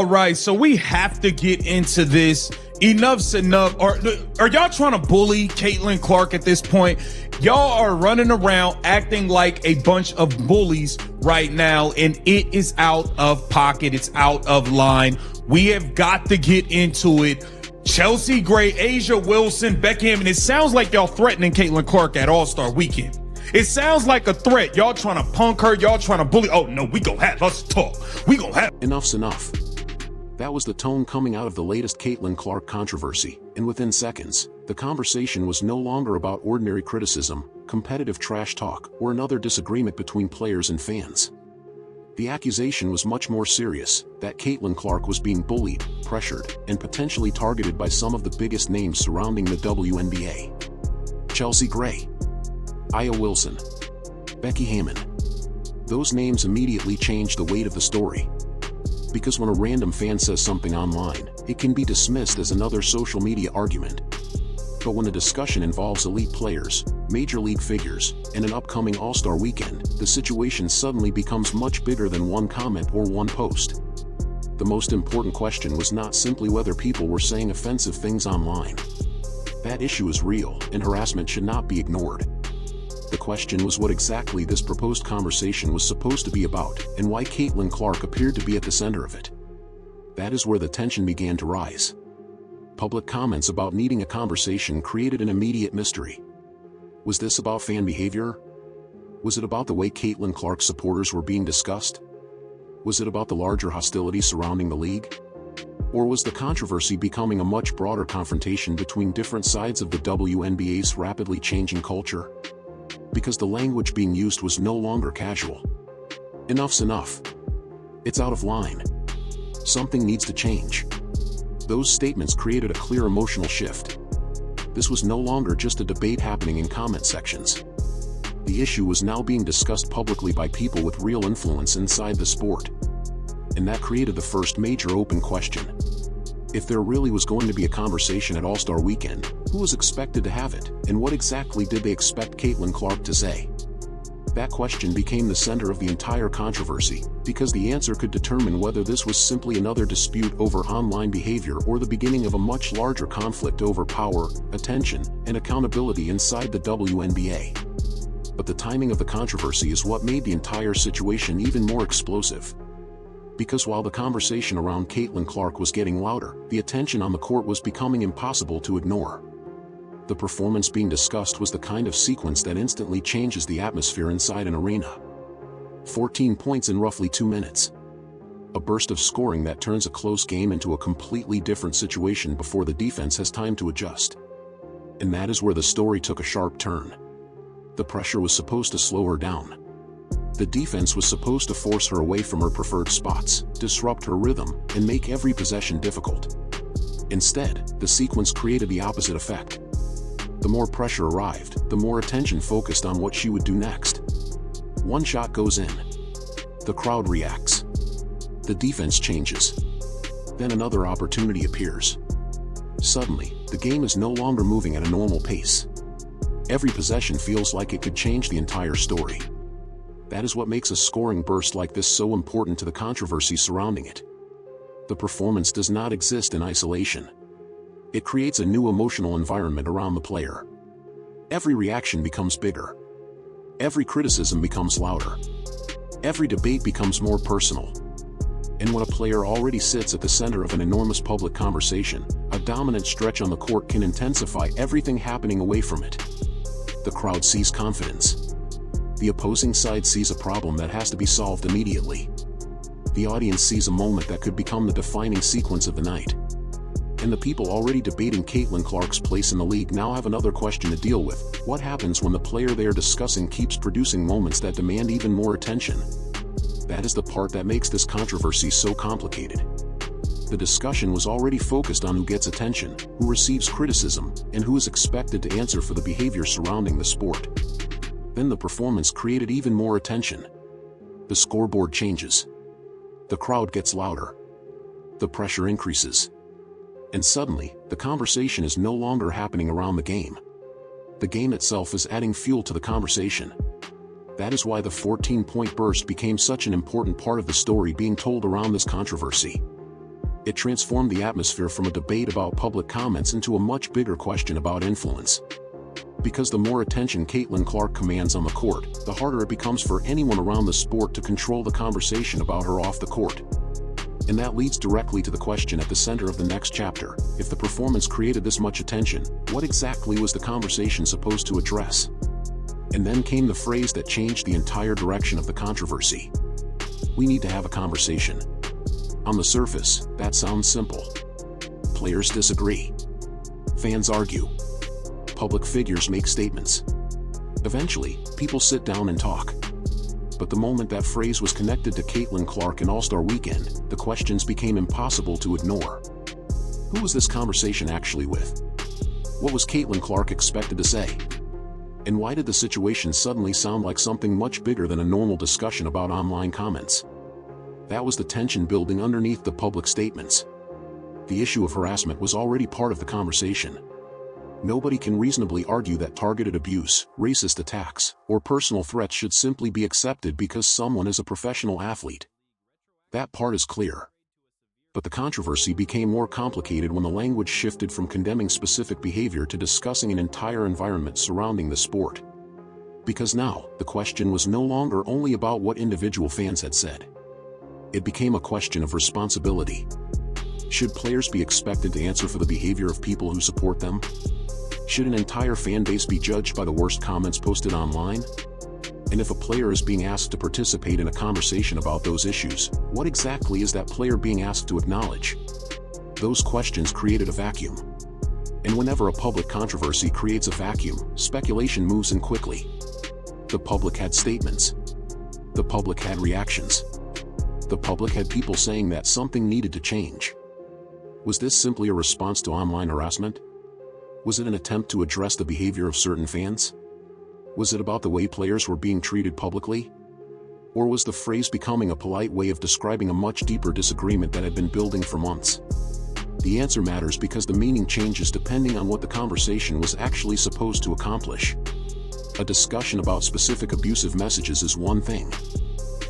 All right, so we have to get into this. Enough's enough. Are y'all trying to bully Caitlin Clark at this point? Y'all are running around acting like a bunch of bullies right now, and it is out of pocket. It's out of line. We have got to get into it. Chelsea Gray, Asia Wilson, Becky Hammond. It sounds like y'all threatening Caitlin Clark at All-Star Weekend. It sounds like a threat. Y'all trying to punk her. Y'all trying to bully. Oh, no, we gon' have. Let's talk. We gon' have. Enough's enough. That was the tone coming out of the latest Caitlin Clark controversy, and within seconds, the conversation was no longer about ordinary criticism, competitive trash talk, or another disagreement between players and fans. The accusation was much more serious, that Caitlin Clark was being bullied, pressured, and potentially targeted by some of the biggest names surrounding the WNBA. Chelsea Gray, Aya Wilson, Becky Hammond. Those names immediately changed the weight of the story. Because when a random fan says something online, it can be dismissed as another social media argument. But when a discussion involves elite players, major league figures, and an upcoming All-Star weekend, the situation suddenly becomes much bigger than one comment or one post. The most important question was not simply whether people were saying offensive things online. That issue is real, and harassment should not be ignored. The question was what exactly this proposed conversation was supposed to be about, and why Caitlin Clark appeared to be at the center of it. That is where the tension began to rise. Public comments about needing a conversation created an immediate mystery. Was this about fan behavior? Was it about the way Caitlin Clark's supporters were being discussed? Was it about the larger hostility surrounding the league? Or was the controversy becoming a much broader confrontation between different sides of the WNBA's rapidly changing culture? Because the language being used was no longer casual. Enough's enough. It's out of line. Something needs to change. Those statements created a clear emotional shift. This was no longer just a debate happening in comment sections. The issue was now being discussed publicly by people with real influence inside the sport. And that created the first major open question. If there really was going to be a conversation at All-Star Weekend, who was expected to have it, and what exactly did they expect Caitlin Clark to say? That question became the center of the entire controversy, because the answer could determine whether this was simply another dispute over online behavior or the beginning of a much larger conflict over power, attention, and accountability inside the WNBA. But the timing of the controversy is what made the entire situation even more explosive. Because while the conversation around Caitlin Clark was getting louder, the attention on the court was becoming impossible to ignore. The performance being discussed was the kind of sequence that instantly changes the atmosphere inside an arena. 14 points in roughly 2 minutes. A burst of scoring that turns a close game into a completely different situation before the defense has time to adjust. And that is where the story took a sharp turn. The pressure was supposed to slow her down. The defense was supposed to force her away from her preferred spots, disrupt her rhythm, and make every possession difficult. Instead, the sequence created the opposite effect. The more pressure arrived, the more attention focused on what she would do next. One shot goes in. The crowd reacts. The defense changes. Then another opportunity appears. Suddenly, the game is no longer moving at a normal pace. Every possession feels like it could change the entire story. That is what makes a scoring burst like this so important to the controversy surrounding it. The performance does not exist in isolation. It creates a new emotional environment around the player. Every reaction becomes bigger. Every criticism becomes louder. Every debate becomes more personal. And when a player already sits at the center of an enormous public conversation, a dominant stretch on the court can intensify everything happening away from it. The crowd sees confidence. The opposing side sees a problem that has to be solved immediately. The audience sees a moment that could become the defining sequence of the night. And the people already debating Caitlin Clark's place in the league now have another question to deal with. What happens when the player they are discussing keeps producing moments that demand even more attention? That is the part that makes this controversy so complicated. The discussion was already focused on who gets attention, who receives criticism, and who is expected to answer for the behavior surrounding the sport. Then the performance created even more attention. The scoreboard changes. The crowd gets louder. The pressure increases. And suddenly, the conversation is no longer happening around the game. The game itself is adding fuel to the conversation. That is why the 14-point burst became such an important part of the story being told around this controversy. It transformed the atmosphere from a debate about public comments into a much bigger question about influence. Because the more attention Caitlin Clark commands on the court, the harder it becomes for anyone around the sport to control the conversation about her off the court. And that leads directly to the question at the center of the next chapter. If the performance created this much attention, what exactly was the conversation supposed to address? And then came the phrase that changed the entire direction of the controversy. We need to have a conversation. On the surface, that sounds simple. Players disagree. Fans argue. Public figures make statements. Eventually, people sit down and talk. But the moment that phrase was connected to Caitlin Clark and All-Star Weekend, the questions became impossible to ignore. Who was this conversation actually with? What was Caitlin Clark expected to say? And why did the situation suddenly sound like something much bigger than a normal discussion about online comments? That was the tension building underneath the public statements. The issue of harassment was already part of the conversation. Nobody can reasonably argue that targeted abuse, racist attacks, or personal threats should simply be accepted because someone is a professional athlete. That part is clear. But the controversy became more complicated when the language shifted from condemning specific behavior to discussing an entire environment surrounding the sport. Because now, the question was no longer only about what individual fans had said. It became a question of responsibility. Should players be expected to answer for the behavior of people who support them? Should an entire fan base be judged by the worst comments posted online? And if a player is being asked to participate in a conversation about those issues, what exactly is that player being asked to acknowledge? Those questions created a vacuum. And whenever a public controversy creates a vacuum, speculation moves in quickly. The public had statements. The public had reactions. The public had people saying that something needed to change. Was this simply a response to online harassment? Was it an attempt to address the behavior of certain fans? Was it about the way players were being treated publicly? Or was the phrase becoming a polite way of describing a much deeper disagreement that had been building for months? The answer matters because the meaning changes depending on what the conversation was actually supposed to accomplish. A discussion about specific abusive messages is one thing.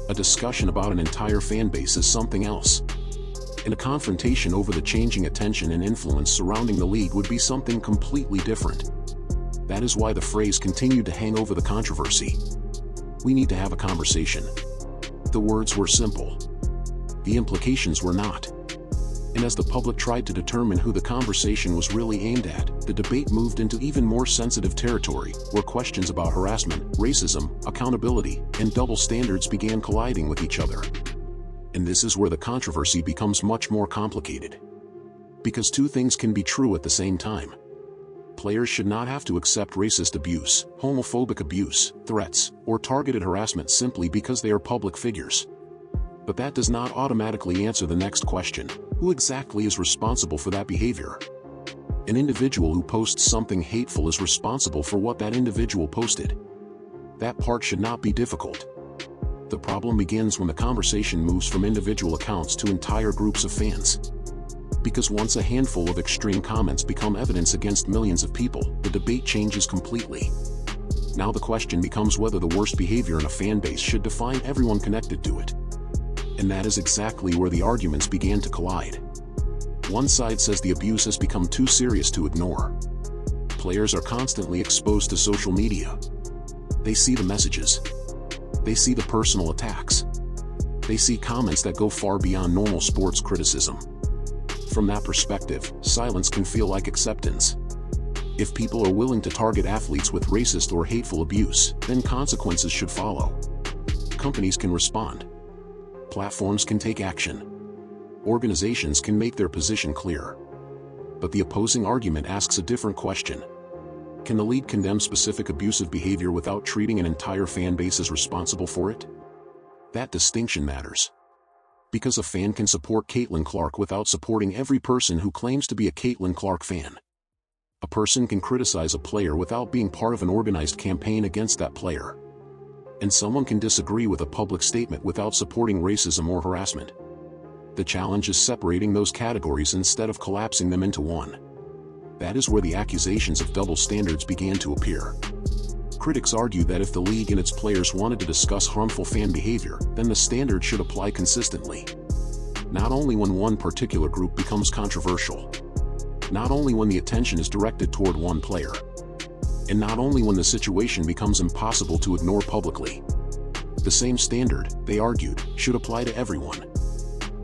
A discussion about an entire fan base is something else. And a confrontation over the changing attention and influence surrounding the league would be something completely different. That is why the phrase continued to hang over the controversy. We need to have a conversation. The words were simple. The implications were not. And as the public tried to determine who the conversation was really aimed at, the debate moved into even more sensitive territory, where questions about harassment, racism, accountability, and double standards began colliding with each other. And this is where the controversy becomes much more complicated. Because two things can be true at the same time. Players should not have to accept racist abuse, homophobic abuse, threats, or targeted harassment simply because they are public figures. But that does not automatically answer the next question: who exactly is responsible for that behavior? An individual who posts something hateful is responsible for what that individual posted. That part should not be difficult. The problem begins when the conversation moves from individual accounts to entire groups of fans. Because once a handful of extreme comments become evidence against millions of people, the debate changes completely. Now the question becomes whether the worst behavior in a fan base should define everyone connected to it. And that is exactly where the arguments began to collide. One side says the abuse has become too serious to ignore. Players are constantly exposed to social media. They see the messages. They see the personal attacks. They see comments that go far beyond normal sports criticism. From that perspective, silence can feel like acceptance. If people are willing to target athletes with racist or hateful abuse, then consequences should follow. Companies can respond. Platforms can take action. Organizations can make their position clear. But the opposing argument asks a different question. Can the league condemn specific abusive behavior without treating an entire fan base as responsible for it? That distinction matters. Because a fan can support Caitlin Clark without supporting every person who claims to be a Caitlin Clark fan. A person can criticize a player without being part of an organized campaign against that player. And someone can disagree with a public statement without supporting racism or harassment. The challenge is separating those categories instead of collapsing them into one. That is where the accusations of double standards began to appear. Critics argue that if the league and its players wanted to discuss harmful fan behavior, then the standard should apply consistently. Not only when one particular group becomes controversial. Not only when the attention is directed toward one player. And not only when the situation becomes impossible to ignore publicly. The same standard, they argued, should apply to everyone.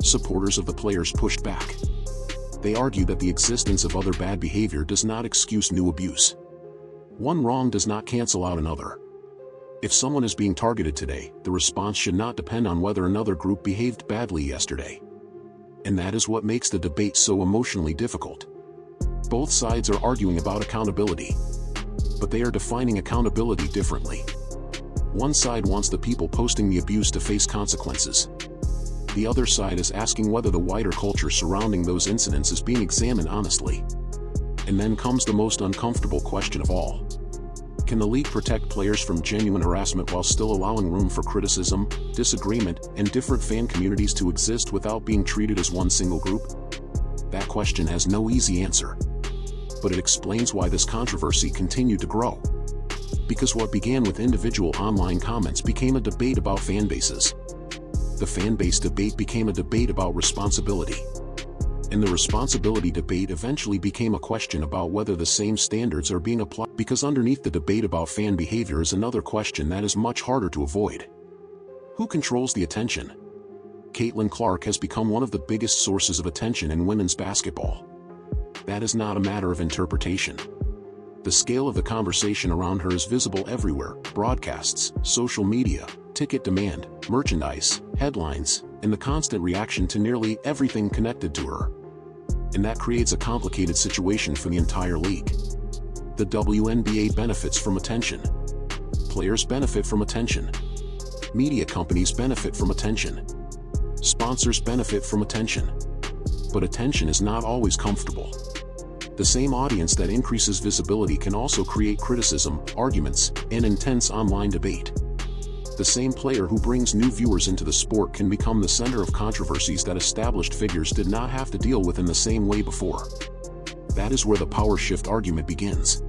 Supporters of the players pushed back. They argued that the existence of other bad behavior does not excuse new abuse. One wrong does not cancel out another. If someone is being targeted today, the response should not depend on whether another group behaved badly yesterday. And that is what makes the debate so emotionally difficult. Both sides are arguing about accountability. But they are defining accountability differently. One side wants the people posting the abuse to face consequences. The other side is asking whether the wider culture surrounding those incidents is being examined honestly. And then comes the most uncomfortable question of all. Can the league protect players from genuine harassment while still allowing room for criticism, disagreement, and different fan communities to exist without being treated as one single group? That question has no easy answer. But it explains why this controversy continued to grow. Because what began with individual online comments became a debate about fan bases. The fan base debate became a debate about responsibility. And the responsibility debate eventually became a question about whether the same standards are being applied. Because underneath the debate about fan behavior is another question that is much harder to avoid. Who controls the attention? Caitlin Clark has become one of the biggest sources of attention in women's basketball. That is not a matter of interpretation. The scale of the conversation around her is visible everywhere: broadcasts, social media, ticket demand, merchandise, headlines, and the constant reaction to nearly everything connected to her. And that creates a complicated situation for the entire league. The WNBA benefits from attention. Players benefit from attention. Media companies benefit from attention. Sponsors benefit from attention. But attention is not always comfortable. The same audience that increases visibility can also create criticism, arguments, and intense online debate. The same player who brings new viewers into the sport can become the center of controversies that established figures did not have to deal with in the same way before. That is where the power shift argument begins.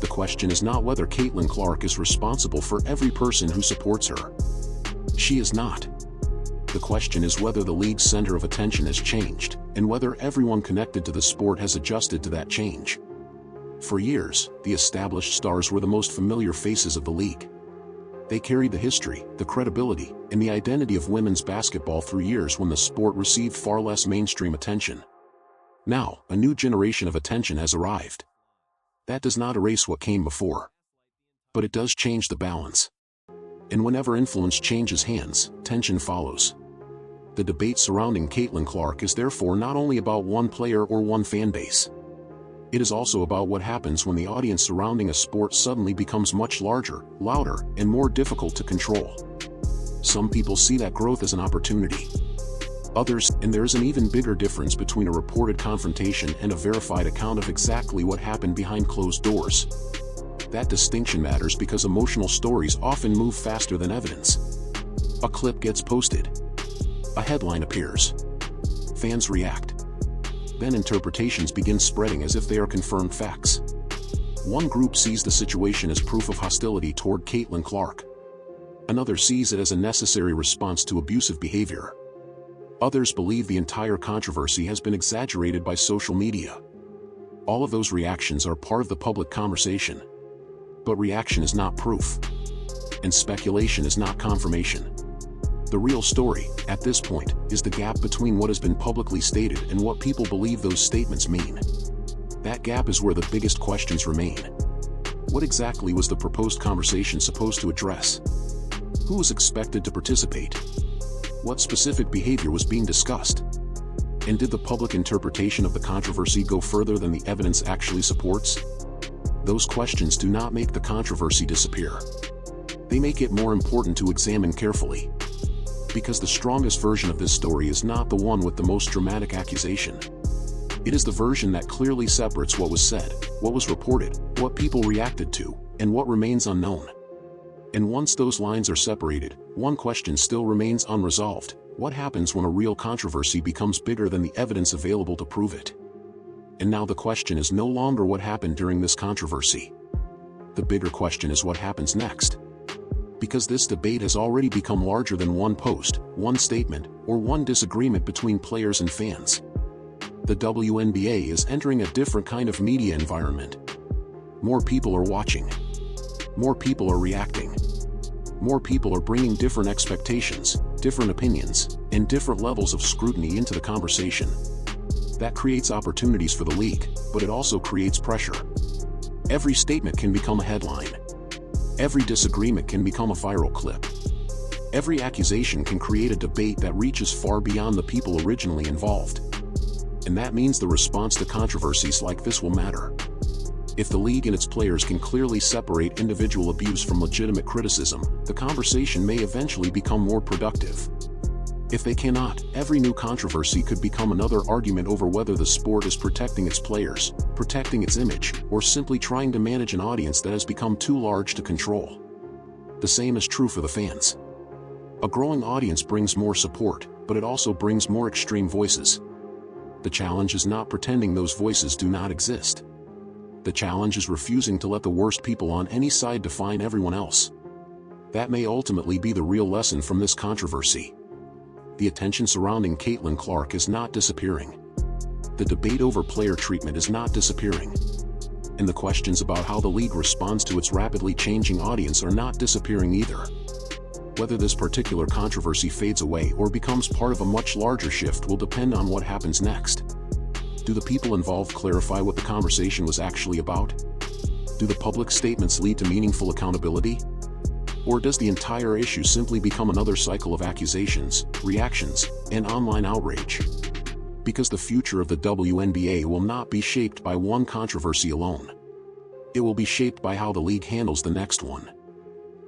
The question is not whether Caitlin Clark is responsible for every person who supports her. She is not. The question is whether the league's center of attention has changed, and whether everyone connected to the sport has adjusted to that change. For years, the established stars were the most familiar faces of the league. They carried the history, the credibility, and the identity of women's basketball through years when the sport received far less mainstream attention. Now, a new generation of attention has arrived. That does not erase what came before. But it does change the balance. And whenever influence changes hands, tension follows. The debate surrounding Caitlin Clark is therefore not only about one player or one fan base. It is also about what happens when the audience surrounding a sport suddenly becomes much larger, louder, and more difficult to control. Some people see that growth as an opportunity. Others, and there is an even bigger difference between a reported confrontation and a verified account of exactly what happened behind closed doors. That distinction matters because emotional stories often move faster than evidence. A clip gets posted. A headline appears. Fans react. Then interpretations begin spreading as if they are confirmed facts. One group sees the situation as proof of hostility toward Caitlin Clark. Another sees it as a necessary response to abusive behavior. Others believe the entire controversy has been exaggerated by social media. All of those reactions are part of the public conversation. But reaction is not proof. And speculation is not confirmation. The real story, at this point, is the gap between what has been publicly stated and what people believe those statements mean. That gap is where the biggest questions remain. What exactly was the proposed conversation supposed to address? Who was expected to participate? What specific behavior was being discussed? And did the public interpretation of the controversy go further than the evidence actually supports? Those questions do not make the controversy disappear. They make it more important to examine carefully. Because the strongest version of this story is not the one with the most dramatic accusation. It is the version that clearly separates what was said, what was reported, what people reacted to, and what remains unknown. And once those lines are separated, one question still remains unresolved: what happens when a real controversy becomes bigger than the evidence available to prove it? And now the question is no longer what happened during this controversy. The bigger question is what happens next. Because this debate has already become larger than one post, one statement, or one disagreement between players and fans. The WNBA is entering a different kind of media environment. More people are watching. More people are reacting. More people are bringing different expectations, different opinions, and different levels of scrutiny into the conversation. That creates opportunities for the league, but it also creates pressure. Every statement can become a headline. Every disagreement can become a viral clip. Every accusation can create a debate that reaches far beyond the people originally involved. And that means the response to controversies like this will matter. If the league and its players can clearly separate individual abuse from legitimate criticism, the conversation may eventually become more productive. If they cannot, every new controversy could become another argument over whether the sport is protecting its players, protecting its image, or simply trying to manage an audience that has become too large to control. The same is true for the fans. A growing audience brings more support, but it also brings more extreme voices. The challenge is not pretending those voices do not exist. The challenge is refusing to let the worst people on any side define everyone else. That may ultimately be the real lesson from this controversy. The attention surrounding Caitlin Clark is not disappearing. The debate over player treatment is not disappearing. And the questions about how the league responds to its rapidly changing audience are not disappearing either. Whether this particular controversy fades away or becomes part of a much larger shift will depend on what happens next. Do the people involved clarify what the conversation was actually about? Do the public statements lead to meaningful accountability? Or does the entire issue simply become another cycle of accusations, reactions, and online outrage? Because the future of the WNBA will not be shaped by one controversy alone. It will be shaped by how the league handles the next one.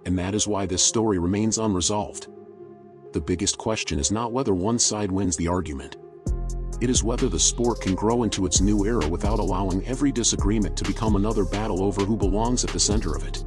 And that is why this story remains unresolved. The biggest question is not whether one side wins the argument. It is whether the sport can grow into its new era without allowing every disagreement to become another battle over who belongs at the center of it.